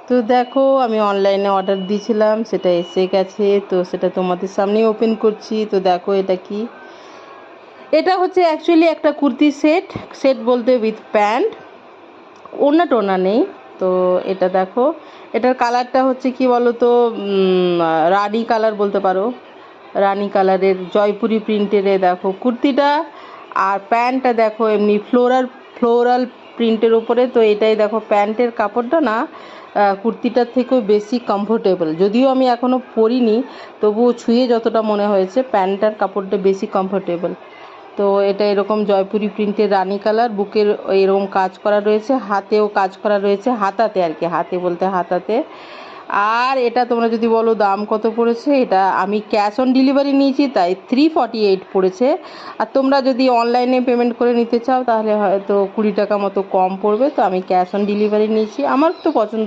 তো দেখো আমি অনলাইনে অর্ডার দিয়েছিলাম, সেটা এসে গেছে। তো সেটা তোমাদের সামনেই ওপেন করছি। তো দেখো এটা কি, এটা হচ্ছে অ্যাকচুয়ালি একটা কুর্তি সেট। সেট বলতে উইথ প্যান্ট, ওড়না টোনা নেই। তো এটা দেখো, এটার কালারটা হচ্ছে কি বলো তো, রানি কালার বলতে পারো। রানি কালারের জয়পুরি প্রিন্টের দেখো কুর্তিটা, আর প্যান্টটা দেখো এমনি ফ্লোরাল ফ্লোরাল প্রিন্টের উপরে। তো এটাই দেখো প্যান্টের কাপড়টা না কুর্তিটার থেকেও বেশি কমফোর্টেবল। যদিও আমি এখনও পরিনি, তবুও ছুঁয়ে যতটা মনে হয়েছে প্যান্টটার কাপড়টা বেশি কমফোর্টেবল। তো এটা এরকম জয়পুরি প্রিন্টের রানি কালার, বুকের এরকম কাজ করা রয়েছে, হাতেও কাজ করা রয়েছে, হাতাতে আর কি, হাতে বলতে হাতাতে। আর এটা তোমরা যদি বলো দাম কত পড়েছে, এটা আমি ক্যাশ অন ডেলিভারি নিয়েছি তাই 348 পড়েছে। আর তোমরা যদি অনলাইনে পেমেন্ট করে নিতে চাও তাহলে হয়তো 20 টাকা মতো কম পড়বে। তো আমি ক্যাশ অন ডেলিভারি নিয়েছি, আমার তো পছন্দ